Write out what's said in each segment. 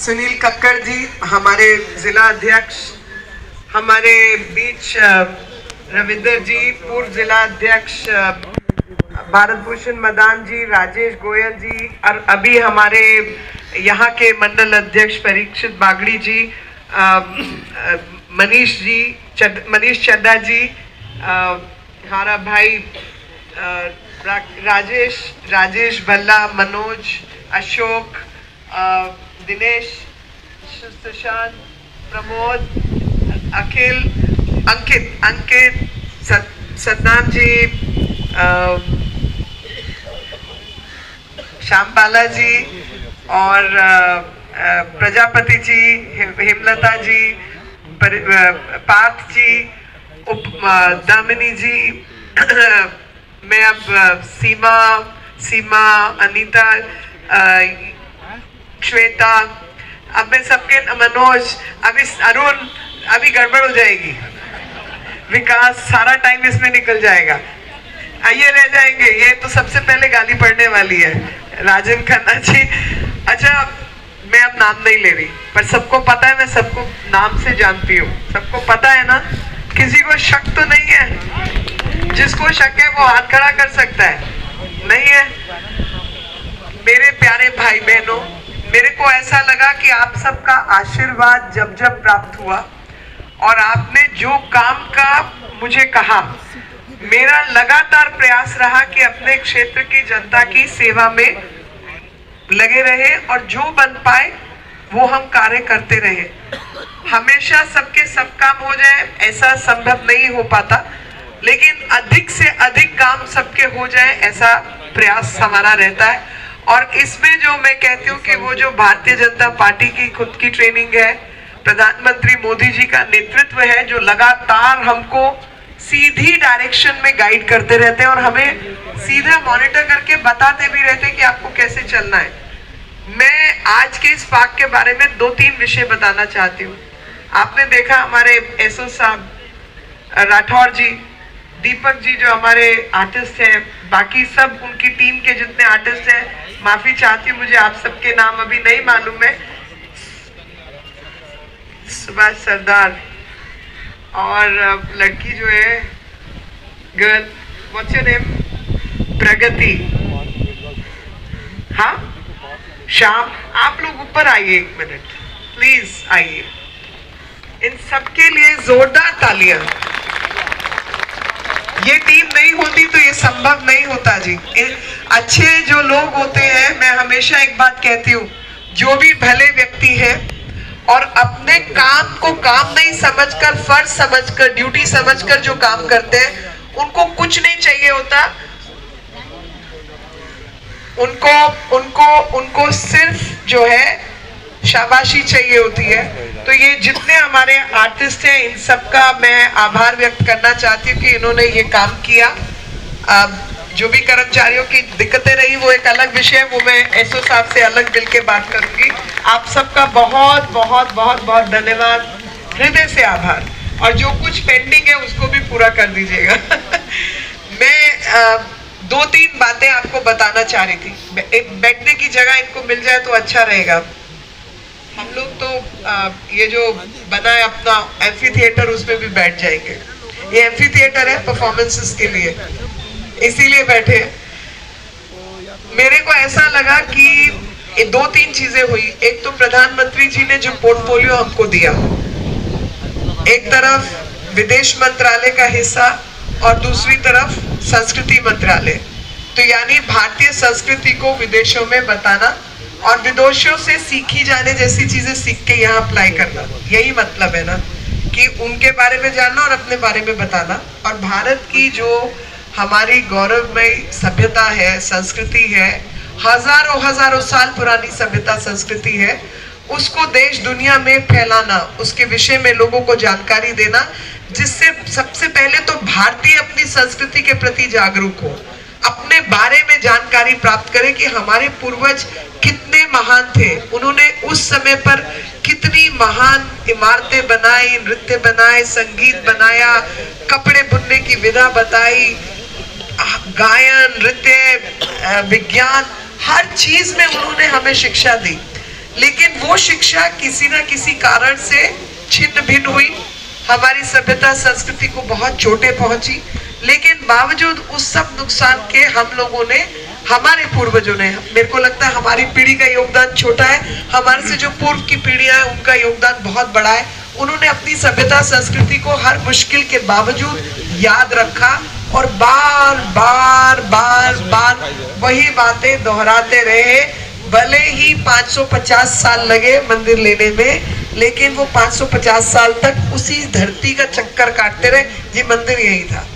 सुनील कक्कड़ जी हमारे जिला अध्यक्ष, हमारे बीच रविंदर जी पूर्व जिला अध्यक्ष, भारत भूषण मदान जी, राजेश गोयल जी, और अभी हमारे यहाँ के मंडल अध्यक्ष परीक्षित बागड़ी जी, मनीष चड्डा जी, हमारा भाई राजेश भल्ला, मनोज, अशोक, दिनेश, सुशांत, प्रमोद, अखिल, अंकित, सतनाम जी, श्याम बाला जी और प्रजापति जी, हेमलता जी, पार्थ जी, दामिनी जी, मैं अब सीमा, अनीता, श्वेता, अब मैं सबके, मनोज, अभी अरुण, अभी गड़बड़ हो जाएगी, विकास, सारा टाइम इसमें निकल जाएगा, आइए रह जाएंगे। ये तो सबसे पहले गाली पड़ने वाली है, राजन खन्ना जी। अच्छा, मैं अब नाम नहीं ले रही, पर सबको पता है, मैं सबको नाम से जानती हूँ, सबको पता है ना, किसी को शक तो नहीं है? जिसको शक है वो हाथ खड़ा कर सकता है, नहीं है? मेरे प्यारे भाई बहनों, मेरे को ऐसा लगा कि आप सबका आशीर्वाद जब जब प्राप्त हुआ और आपने जो काम का मुझे कहा, मेरा लगातार प्रयास रहा कि अपने क्षेत्र की जनता की सेवा में लगे रहे और जो बन पाए वो हम कार्य करते रहे। हमेशा सबके सब काम हो जाए ऐसा संभव नहीं हो पाता, लेकिन अधिक से अधिक काम सबके हो जाए ऐसा प्रयास हमारा रहता है। और इसमें जो मैं कहती हूँ कि वो जो भारतीय जनता पार्टी की खुद की ट्रेनिंग है, प्रधानमंत्री मोदी जी का नेतृत्व है, जो लगातार हमको सीधी डायरेक्शन में गाइड करते रहते हैं और हमें सीधा मॉनिटर करके बताते भी रहते हैं कि आपको कैसे चलना है। मैं आज के इस पार्क के बारे में 2-3 विषय बताना चाहती हूँ। आपने देखा हमारे एसओ साहब, राठौर जी, दीपक जी जो हमारे आर्टिस्ट हैं, बाकी सब उनकी टीम के जितने आर्टिस्ट हैं, माफी चाहती हूँ, मुझे आप सबके नाम अभी नहीं मालूम है, सुभाष सरदार, और लड़की जो है गर्ल, व्हाट्स योर नेम, प्रगति, हाँ श्याम, आप लोग ऊपर आइए 1 मिनट प्लीज, आइए। इन सबके लिए जोरदार तालियां। ये टीम नहीं होती तो ये संभव नहीं होता जी। अच्छे जो लोग होते हैं, मैं हमेशा एक बात कहती हूँ, जो भी भले व्यक्ति है और अपने काम को काम नहीं समझकर, फर्ज समझकर, ड्यूटी समझकर जो काम करते हैं, उनको कुछ नहीं चाहिए होता, उनको सिर्फ जो है शाबाशी चाहिए होती है। तो ये जितने हमारे आर्टिस्ट हैं, इन सबका मैं आभार व्यक्त करना चाहती हूँ कि इन्होंने ये काम किया। जो भी कर्मचारियों की दिक्कतें रही वो एक अलग विषय है, वो मैं एसओ साहब से अलग मिल के बात करूंगी। आप सबका बहुत बहुत बहुत बहुत धन्यवाद, हृदय से आभार, और जो कुछ पेंडिंग है उसको भी पूरा कर दीजिएगा। मैं 2-3 बातें आपको बताना चाह रही थी। एक बैठने की जगह इनको मिल जाए तो अच्छा रहेगा। हम लोग तो ये जो बना है अपना एम्फी थिएटर, उसमें भी बैठ जाएंगे। ये एम्फी थिएटर है परफॉर्मेंसेस के लिए, इसीलिए बैठे। मेरे को ऐसा लगा कि 2-3 चीजें हुई। एक तो प्रधानमंत्री जी ने जो पोर्टफोलियो हमको दिया, एक तरफ विदेश मंत्रालय का हिस्सा और दूसरी तरफ संस्कृति मंत्रालय, तो यानी भारतीय संस्कृति को विदेशों में बताना और विदेशों से सीखी जाने जैसी चीजें सीख के यहाँ अप्लाई करना, यही मतलब है ना, कि उनके बारे में जानना और अपने बारे में बताना। और भारत की जो हमारी गौरवमय सभ्यता है, संस्कृति है, हजारों साल पुरानी सभ्यता संस्कृति है, उसको देश दुनिया में फैलाना, उसके विषय में लोगों को जानकारी देना, जिससे सबसे पहले तो भारतीय अपनी संस्कृति के प्रति जागरूक हो, अपने बारे में जानकारी प्राप्त करें कि हमारे पूर्वज कितने महान थे, उन्होंने उस समय पर कितनी महान इमारतें बनाई, नृत्य बनाए, संगीत बनाया, कपड़े बुनने की विधा बताई, गायन, नृत्य, विज्ञान, हर चीज में उन्होंने हमें शिक्षा दी। लेकिन वो शिक्षा किसी ना किसी कारण से छिन्न भिन्न हुई, हमारी सभ्यता संस्कृति को बहुत चोटें पहुंची। लेकिन बावजूद उस सब नुकसान के हम लोगों ने, हमारे पूर्वजों ने, मेरे को लगता है हमारी पीढ़ी का योगदान छोटा है, हमारे से जो पूर्व की पीढ़ियां हैं उनका योगदान बहुत बड़ा है। उन्होंने अपनी सभ्यता संस्कृति को हर मुश्किल के बावजूद याद रखा और बार बार बार बार वही बातें दोहराते रहे। भले ही 550 साल लगे मंदिर लेने में, लेकिन वो 550 साल तक उसी धरती का चक्कर काटते रहे। ये मंदिर यही था,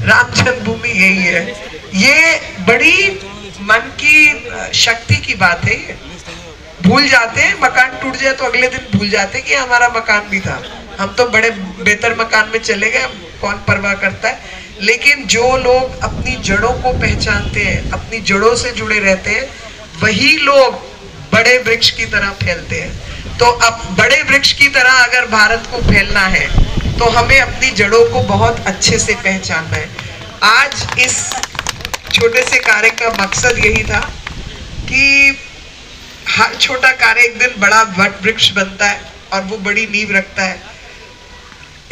राम जन्मभूमि यही है। ये बड़ी मन की शक्ति की बात है। ये भूल जाते हैं, मकान टूट जाए तो अगले दिन भूल जाते हैं कि हमारा मकान भी था, हम तो बड़े बेहतर मकान में चले गए, कौन परवाह करता है। लेकिन जो लोग अपनी जड़ों को पहचानते हैं, अपनी जड़ों से जुड़े रहते हैं, वही लोग बड़े वृक्ष की तरह फैलते हैं। तो अब बड़े वृक्ष की तरह अगर भारत को फैलना है तो हमें अपनी जड़ों को बहुत अच्छे से पहचानना है। आज इस छोटे से कार्य का मकसद यही था कि हर छोटा कार्य एक दिन बड़ा वट वृक्ष बनता है और वो बड़ी नींव रखता है।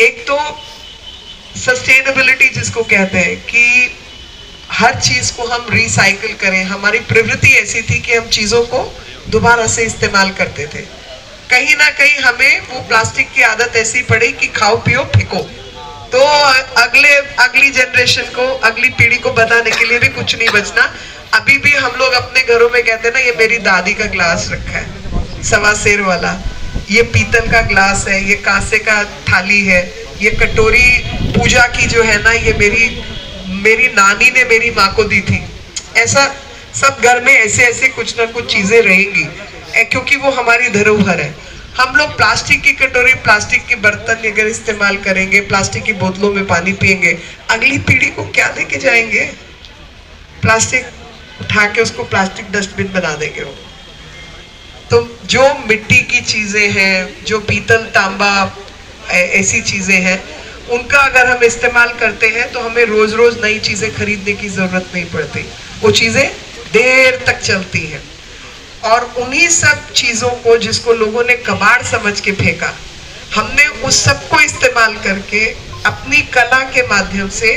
एक तो सस्टेनेबिलिटी जिसको कहते हैं कि हर चीज को हम रिसाइकिल करें। हमारी प्रवृत्ति ऐसी थी कि हम चीजों को दोबारा से इस्तेमाल करते थे। कहीं ना कहीं हमें वो प्लास्टिक की आदत ऐसी पड़ी कि खाओ पियो फेंको। तो अगली जनरेशन को, अगली पीढ़ी को बताने के लिए भी कुछ नहीं बचना। अभी भी हम लोग अपने घरों में कहते हैं ना, ये मेरी दादी का ग्लास रखा है 1.25 सेर वाला, ये पीतल का ग्लास है, ये कांसे का थाली है, ये कटोरी पूजा की जो है ना, ये मेरी नानी ने मेरी माँ को दी थी। ऐसा सब घर में ऐसे ऐसे कुछ ना कुछ चीजें रहेंगी क्योंकि वो हमारी धरोहर है। हम लोग प्लास्टिक की कटोरी, प्लास्टिक के बर्तन अगर इस्तेमाल करेंगे, प्लास्टिक की बोतलों में पानी पिएंगे, अगली पीढ़ी को क्या देके जाएंगे? प्लास्टिक उठा के उसको प्लास्टिक डस्टबिन बना देंगे वो। तो जो मिट्टी की चीजें हैं, जो पीतल तांबा ऐसी चीजें हैं, उनका अगर हम इस्तेमाल करते हैं तो हमें रोज रोज नई चीजें खरीदने की जरूरत नहीं पड़ती, वो चीजें देर तक चलती हैं। और उन्हीं सब चीजों को जिसको लोगों ने कबाड़ समझ के फेंका, हमने उस सब को इस्तेमाल करके अपनी कला के माध्यम से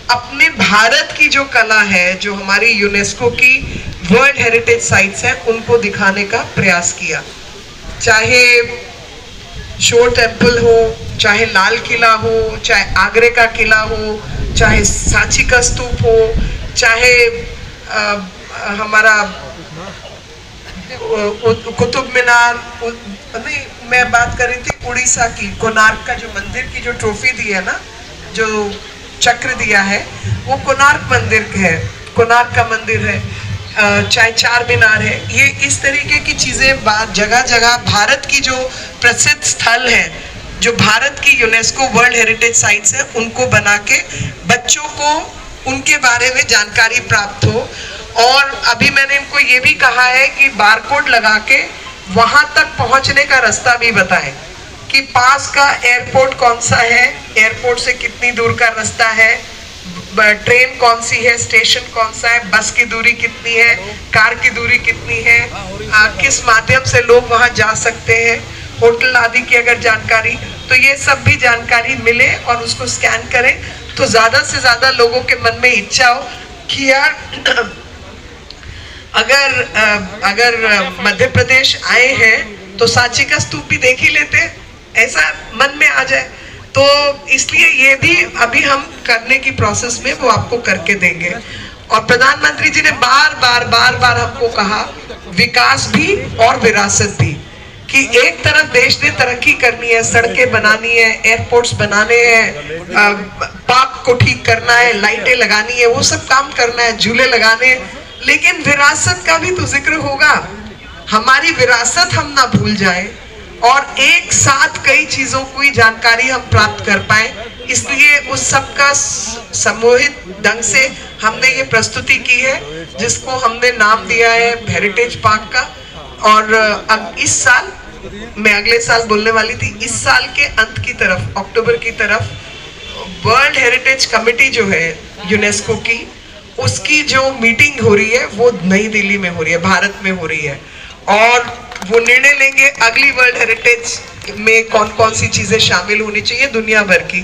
अपने भारत की जो कला है, जो हमारी यूनेस्को की वर्ल्ड हेरिटेज साइट्स हैं, उनको दिखाने का प्रयास किया। चाहे शोर टेम्पल हो, चाहे लाल किला हो, चाहे आगरे का किला हो, चाहे सांची का स्तूप हो, चाहे हमारा कुतुब मीनार, नहीं मैं बात कर रही थी उड़ीसा की कोणार्क का जो मंदिर की जो ट्रॉफी दी है ना, जो चक्र दिया है, वो कोणार्क मंदिर है, कोणार्क का मंदिर है। चाहे चार मीनार है, ये इस तरीके की चीजें जगह जगह भारत की जो प्रसिद्ध स्थल है, जो भारत की यूनेस्को वर्ल्ड हेरिटेज साइट्स है, उनको बना के बच्चों को उनके बारे में जानकारी प्राप्त हो। और अभी मैंने इनको ये भी कहा है कि बारकोड लगा के वहां तक पहुंचने का रास्ता भी बताएं कि पास का एयरपोर्ट कौन सा है, एयरपोर्ट से कितनी दूर का रास्ता है, ट्रेन कौन सी है, स्टेशन कौन सा है, बस की दूरी कितनी है, कार की दूरी कितनी है, किस माध्यम से लोग वहां जा सकते हैं, होटल आदि की अगर जानकारी, तो ये सब भी जानकारी मिले और उसको स्कैन करें तो ज्यादा से ज्यादा लोगों के मन में इच्छा हो कि यार अगर मध्य प्रदेश आए हैं तो सांची का स्तूप भी देख ही लेते, ऐसा मन में आ जाए। तो इसलिए ये भी अभी हम करने की प्रोसेस में वो आपको करके देंगे। और प्रधानमंत्री जी ने बार बार हमको कहा विकास भी और विरासत भी, कि एक तरफ देश ने तरक्की करनी है, सड़कें बनानी है, एयरपोर्ट्स बनाने हैं, पार्क को ठीक करना है, लाइटें लगानी है, वो सब काम करना है, झूले लगाने हैं, लेकिन विरासत का भी तो जिक्र होगा। हमारी विरासत हम ना भूल जाएं और एक साथ कई चीजों की जानकारी हम प्राप्त कर पाए। इसलिए उस सब का समूहित ढंग से हमने ये प्रस्तुति की है, जिसको हमने नाम दिया है हेरिटेज पार्क का। और अब इस साल, मैं अगले साल बोलने वाली थी, इस साल के अंत की तरफ, अक्टूबर की तरफ, वर्ल्ड हेरिटेज कमेटी जो है यूनेस्को की, उसकी जो मीटिंग हो रही है वो नई दिल्ली में हो रही है, भारत में हो रही है। और वो निर्णय लेंगे अगली वर्ल्ड हेरिटेज में कौन कौन सी चीजें शामिल होनी चाहिए दुनिया भर की।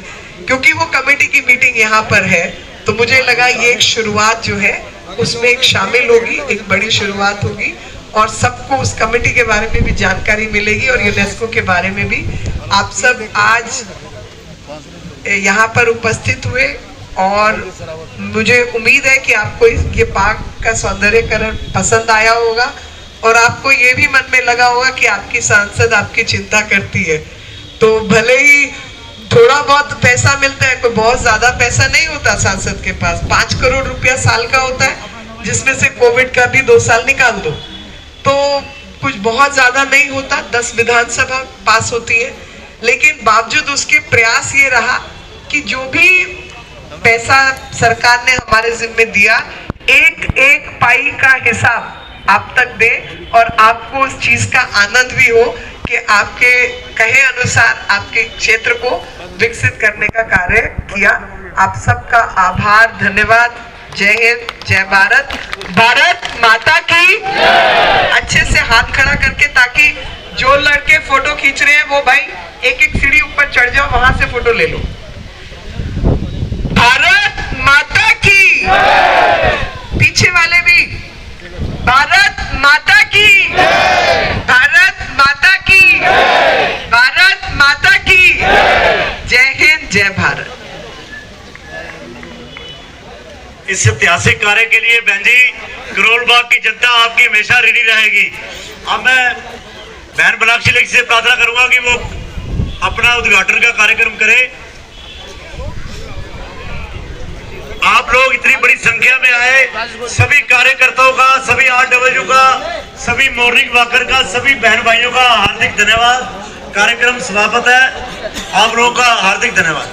क्योंकि वो कमेटी की मीटिंग यहाँ पर है, तो मुझे लगा ये एक शुरुआत जो है उसमें एक शामिल होगी, एक बड़ी शुरुआत होगी और सबको उस कमेटी के बारे में भी जानकारी मिलेगी और यूनेस्को के बारे में भी। आप सब आज यहाँ पर उपस्थित हुए और मुझे उम्मीद है कि आपको ये पार्क का सौंदर्यकरण पसंद आया होगा और आपको ये भी मन में लगा होगा कि आपकी सांसद आपकी चिंता करती है। तो भले ही थोड़ा बहुत पैसा मिलता है, कोई बहुत ज्यादा पैसा नहीं होता सांसद के पास, 5 करोड़ रुपया साल का होता है, जिसमें से कोविड का भी 2 साल निकाल दो, तो कुछ बहुत ज्यादा नहीं होता। 10 विधानसभा पास होती है, लेकिन बावजूद उसके प्रयास ये रहा कि जो भी पैसा सरकार ने हमारे जिम्मे दिया, एक एक पाई का हिसाब आप तक दे और आपको उस चीज का आनंद भी हो कि आपके कहे अनुसार आपके क्षेत्र को विकसित करने का कार्य किया। आप सबका आभार, धन्यवाद। जय हिंद, जय भारत, भारत माता की। अच्छे से हाथ खड़ा करके, ताकि जो लड़के फोटो खींच रहे हैं वो भाई एक एक सीढ़ी ऊपर चढ़ जाओ, वहां से फोटो ले लो। भारत माता की। पीछे वाले भी भारत माता की, भारत माता की, भारत माता की। जय हिंद, जय भारत। इस ऐतिहासिक कार्य के लिए बहन जी, करोल बाग की जनता आपकी हमेशा ऋणी रहेगी। अब मैं बहन बनाक्षी लेखी से प्रार्थना करूंगा कि वो अपना उद्घाटन का कार्यक्रम करे। आप लोग इतनी बड़ी संख्या में आए, सभी कार्यकर्ताओं का, सभी RW का, सभी मॉर्निंग वॉकर का, सभी बहन भाइयों का हार्दिक धन्यवाद। कार्यक्रम समाप्त है, आप लोगों का हार्दिक धन्यवाद।